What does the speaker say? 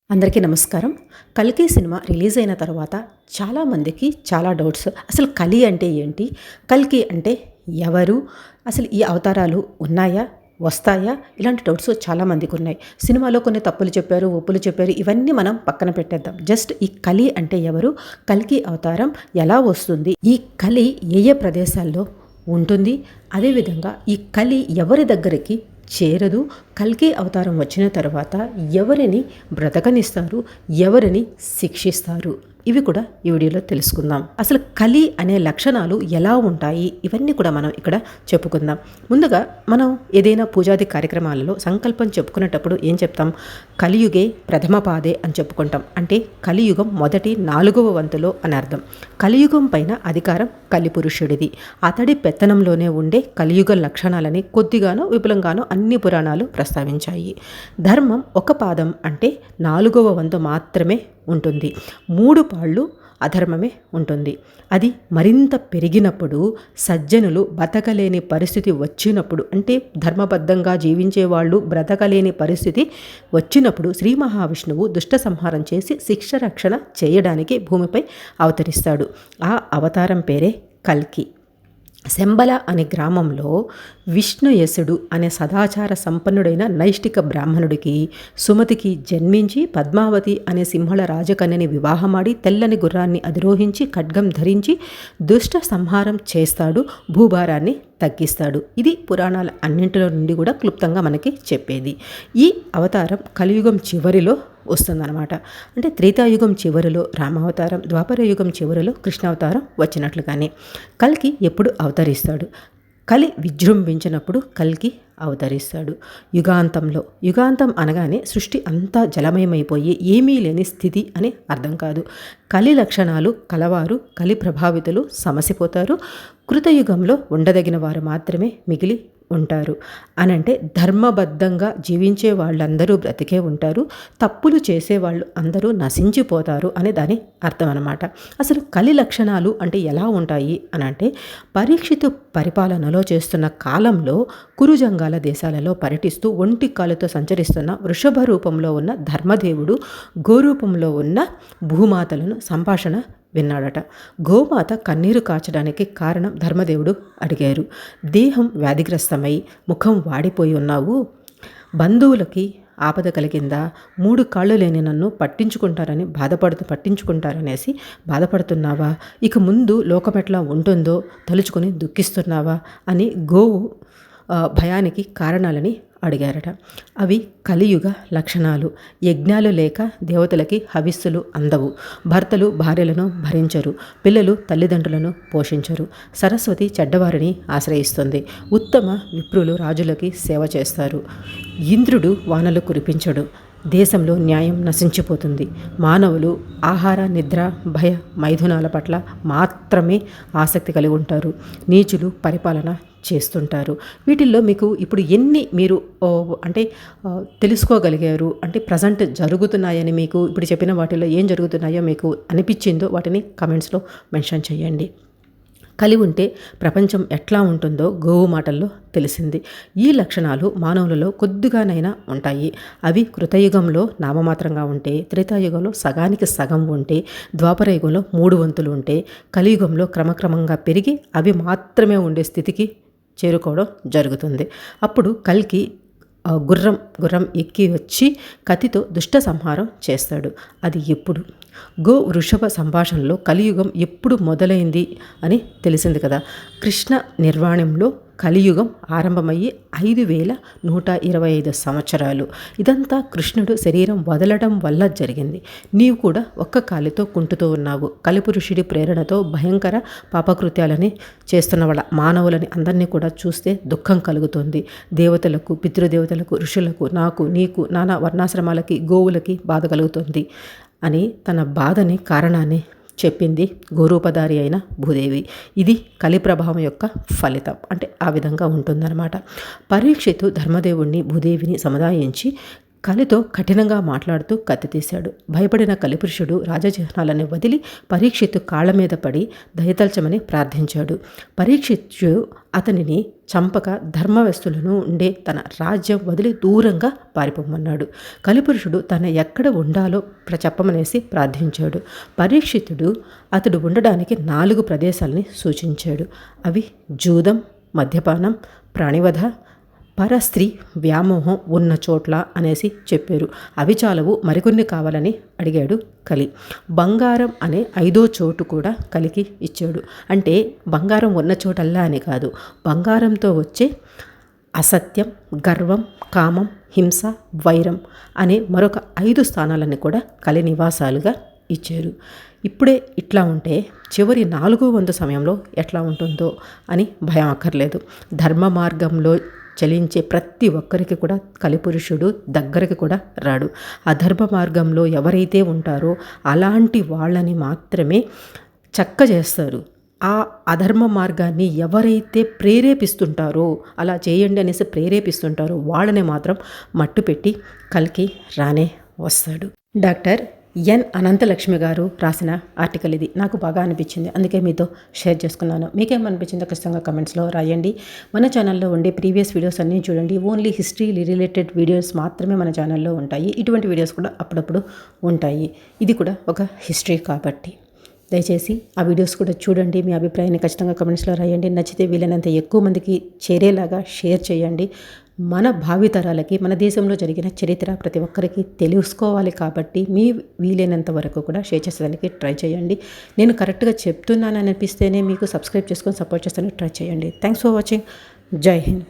అందరికీ నమస్కారం. 'కల్కి' సినిమా రిలీజ్ అయిన తర్వాత చాలామందికి చాలా డౌట్స్. అసలు కలి అంటే ఏంటి? కల్కి అంటే ఎవరు? అసలు ఈ అవతారాలు ఉన్నాయా? వస్తాయా? ఇలాంటి డౌట్స్ చాలామందికి ఉన్నాయి. సినిమాలో కొన్ని తప్పులు చెప్పారు, ఒప్పులు చెప్పారు. ఇవన్నీ మనం పక్కన పెట్టేద్దాం. జస్ట్ ఈ కలి అంటే ఎవరు? కల్కి అవతారం ఎలా వస్తుంది? ఈ కలి ఏ ఏ ప్రదేశాల్లో ఉంటుంది? అదేవిధంగా ఈ కలి ఎవరి దగ్గరికి చేరదు? కల్కి అవతారం వచ్చిన తర్వాత ఎవరిని బ్రతకనిస్తారు, ఎవరిని శిక్షిస్తారు, ఇవి కూడా ఈ వీడియోలో తెలుసుకుందాం. అసలు కలి అనే లక్షణాలు ఎలా ఉంటాయి, ఇవన్నీ కూడా మనం ఇక్కడ చెప్పుకుందాం. ముందుగా మనం ఏదైనా పూజాది కార్యక్రమాలలో సంకల్పం చెప్పుకునేటప్పుడు ఏం చెప్తాం? కలియుగే ప్రథమ పాదే అని చెప్పుకుంటాం. అంటే కలియుగం మొదటి 4వ వంతులో అని అర్థం. కలియుగం పైన అధికారం కలిపురుషుడిది. అతడి పెత్తనంలోనే ఉండే కలియుగ లక్షణాలని కొద్దిగానో విపులంగానో అన్ని పురాణాలు ప్రస్తావించాయి. ధర్మం ఒక పాదం అంటే 4వ వంతు మాత్రమే ఉంటుంది. 3 పాళ్ళు అధర్మమే ఉంటుంది. అది మరింత పెరిగినప్పుడు, సజ్జనులు బతకలేని పరిస్థితి వచ్చినప్పుడు, అంటే ధర్మబద్ధంగా జీవించే వాళ్ళు బ్రతకలేని పరిస్థితి వచ్చినప్పుడు శ్రీ మహావిష్ణువు దుష్ట సంహారం చేసి శిక్ష రక్షణ చేయడానికి భూమిపై అవతరిస్తాడు. ఆ అవతారం పేరే కల్కి. శంబల అనే గ్రామంలో విష్ణుయసుడు అనే సదాచార సంపన్నుడైన నైష్టిక బ్రాహ్మణుడికి సుమతికి జన్మించి పద్మావతి అనే సింహళ రాజకన్యని వివాహమాడి తెల్లని గుర్రాన్ని అధిరోహించి ఖడ్గం ధరించి దుష్ట సంహారం చేస్తాడు, భూభారాన్ని తగ్గిస్తాడు. ఇది పురాణాల అన్నింటిలో నుండి కూడా క్లుప్తంగా మనకి చెప్పేది. ఈ అవతారం కలియుగం చివరిలో వస్తుందన్నమాట. అంటే త్రేతాయుగం చివరిలో రామావతారం, ద్వాపర యుగం చివరిలో కృష్ణావతారం వచ్చినట్లుగానే కల్కి ఎప్పుడు అవతరిస్తాడు? కలి విజృంభించినప్పుడు కల్కి అవతరిస్తాడు. యుగాంతంలో. యుగాంతం అనగానే సృష్టి అంతా జలమయమైపోయి ఏమీ లేని స్థితి అని అర్థం కాదు. కలి లక్షణాలు కలవారు, కలి ప్రభావితులు సమసిపోతారు. కృతయుగంలో ఉండదగిన వారు మాత్రమే మిగిలి ఉంటారు. అనంటే ధర్మబద్ధంగా జీవించే వాళ్ళందరూ బ్రతికే ఉంటారు, తప్పులు చేసేవాళ్ళు అందరూ నశించిపోతారు అనే దాని అర్థం అన్నమాట. అసలు కలి లక్షణాలు అంటే ఎలా ఉంటాయి అనంటే, పరీక్షితు పరిపాలనలో చేస్తున్న కాలంలో కురుజంగాల దేశాలలో పర్యటిస్తూ ఒంటి కాలుతో సంచరిస్తున్న వృషభ రూపంలో ఉన్న ధర్మదేవుడు గోరూపంలో ఉన్న భూమాతలను సంభాషణ విన్నాడట. గోమాత కన్నీరు కాచడానికి కారణం ధర్మదేవుడు అడిగారు. దేహం వ్యాధిగ్రస్తమై ముఖం వాడిపోయి ఉన్నావు, బంధువులకి ఆపద కలిగిందా? 3 కాళ్ళు లేని నన్ను పట్టించుకుంటారనేసి బాధపడుతున్నావా? ఇక ముందు లోకమెట్లా ఉంటుందో తలుచుకొని దుఃఖిస్తున్నావా అని గోవు భయానికి కారణాలని అడిగారట. అవి కలియుగ లక్షణాలు. యజ్ఞాలు లేక దేవతలకి హవిస్సులు అందవు. భర్తలు భార్యలను భరించరు. పిల్లలు తల్లిదండ్రులను పోషించరు. సరస్వతి చెడ్డవారిని ఆశ్రయిస్తుంది. ఉత్తమ విప్రులు రాజులకి సేవ చేస్తారు. ఇంద్రుడు వానలు కురిపించడు. దేశంలో న్యాయం నశించిపోతుంది. మానవులు ఆహార, నిద్ర, భయ, మైథునాల పట్ల మాత్రమే ఆసక్తి కలిగి ఉంటారు. నీచులు పరిపాలన చేస్తుంటారు. వీటిల్లో మీకు ఇప్పుడు ఎన్ని మీరు తెలుసుకోగలిగారు, అంటే ప్రజెంట్ జరుగుతున్నాయని మీకు ఇప్పుడు చెప్పిన వాటిల్లో ఏం జరుగుతున్నాయో మీకు అనిపించిందో వాటిని కమెంట్స్లో మెన్షన్ చేయండి. కలి ఉంటే ప్రపంచం ఎట్లా ఉంటుందో గోవు మాటల్లో తెలిసింది. ఈ లక్షణాలు మానవులలో కొద్దిగానైనా ఉంటాయి. అవి కృతయుగంలో నామమాత్రంగా ఉంటే, త్రేతాయుగంలో సగానికి సగం ఉంటే, ద్వాపర యుగంలో 3 వంతులు ఉంటే, కలియుగంలో క్రమక్రమంగా పెరిగి అవి మాత్రమే ఉండే స్థితికి చేరుకోవడం జరుగుతుంది. అప్పుడు కల్కి గుర్రం ఎక్కి వచ్చి కత్తితో దుష్ట సంహారం చేస్తాడు. అది ఎప్పుడు? గో వృషభ సంభాషణలో కలియుగం ఎప్పుడు మొదలైంది అని తెలిసింది కదా. కృష్ణ నిర్వాణంలో కలియుగం ఆరంభమయ్యి 5125 సంవత్సరాలు. ఇదంతా కృష్ణుడు శరీరం వదలడం వల్ల జరిగింది. నీవు కూడా ఒక్క కాలితో కుంటుతూ ఉన్నావు. కలిపురుషుడి ప్రేరణతో భయంకర పాపకృత్యాలని చేస్తున్న వాళ్ళ మానవులని అందరినీ కూడా చూస్తే దుఃఖం కలుగుతుంది. దేవతలకు, పితృదేవతలకు, ఋషులకు, నాకు, నీకు, నానా వర్ణాశ్రమాలకి, గోవులకి బాధ కలుగుతుంది అని తన బాధని, కారణాన్ని చెప్పింది గోరూపధారి అయిన భూదేవి. ఇది కలి ప్రభావం యొక్క ఫలితం. అంటే ఆ విధంగా ఉంటుందన్నమాట. పరీక్షితు ధర్మదేవుణ్ణి, భూదేవిని సముదాయించి కలితో కఠినంగా మాట్లాడుతూ కత్తి తీశాడు. భయపడిన కలిపురుషుడు రాజచిహ్నాలను వదిలి పరీక్షిత్తు కాళ్ల మీద పడి దయతల్చమని ప్రార్థించాడు. పరీక్షిత్తు అతనిని చంపక ధర్మవ్యస్తులను ఉండే తన రాజ్యం వదిలి దూరంగా పారిపోమన్నాడు. కలిపురుషుడు తన ఎక్కడ ఉండాలో చెప్పమనేసి ప్రార్థించాడు. పరీక్షితుడు అతడు ఉండడానికి 4 ప్రదేశాలని సూచించాడు. అవి జూదం, మద్యపానం, ప్రాణివధ, పరస్త్రీ వ్యామోహం ఉన్న చోట్ల అనేసి చెప్పారు. అవి చాలవు, మరికొన్ని కావాలని అడిగాడు కలి. బంగారం అనే 5వ చోటు కూడా కలికి ఇచ్చాడు. అంటే బంగారం ఉన్న చోటల్లా అని కాదు, బంగారంతో వచ్చే అసత్యం, గర్వం, కామం, హింస, వైరం అనే మరొక 5 స్థానాలను కూడా కలి నివాసాలుగా ఇచ్చారు. ఇప్పుడే ఇట్లా ఉంటే చివరి 4వ వంతు సమయంలో ఎట్లా ఉంటుందో అని భయం అక్కర్లేదు. ధర్మ మార్గంలో చలించే ప్రతి ఒక్కరికి కూడా కలిపురుషుడు దగ్గరికి కూడా రాడు. అధర్మ మార్గంలో ఎవరైతే ఉంటారో అలాంటి వాళ్ళని మాత్రమే చక్క చేస్తారు. ఆ అధర్మ మార్గాన్ని ఎవరైతే ప్రేరేపిస్తుంటారో, అలా చేయండి అనేసి ప్రేరేపిస్తుంటారో వాళ్ళని మాత్రం మట్టు పెట్టి కలికి రానే వస్తాడు. డాక్టర్ ఎన్ అనంతలక్ష్మి గారు రాసిన ఆర్టికల్ ఇది. నాకు బాగా అనిపించింది, అందుకే మీతో షేర్ చేసుకున్నాను. మీకేమనిపించిందో ఖచ్చితంగా కమెంట్స్లో రాయండి. మన ఛానల్లో ఉండే ప్రీవియస్ వీడియోస్ అన్నీ చూడండి. ఓన్లీ హిస్టరీ రిలేటెడ్ వీడియోస్ మాత్రమే మన ఛానల్లో ఉంటాయి. ఇటువంటి వీడియోస్ కూడా అప్పుడప్పుడు ఉంటాయి. ఇది కూడా ఒక హిస్టరీ కాబట్టి దయచేసి ఆ వీడియోస్ కూడా చూడండి. మీ అభిప్రాయాన్ని ఖచ్చితంగా కమెంట్స్లో రాయండి. నచ్చితే వీలైనంత ఎక్కువ మందికి చేరేలాగా షేర్ చేయండి. మన భావితరాలకి మన దేశంలో జరిగిన చరిత్ర ప్రతి ఒక్కరికి తెలుసుకోవాలి కాబట్టి మీ వీలైనంత వరకు కూడా షేర్ చేసేదానికి ట్రై చేయండి. నేను కరెక్ట్గా చెప్తున్నాను అనిపిస్తేనే మీకు సబ్స్క్రైబ్ చేసుకొని సపోర్ట్ చేస్తానికి ట్రై చేయండి. Thanks for watching. జై హింద్.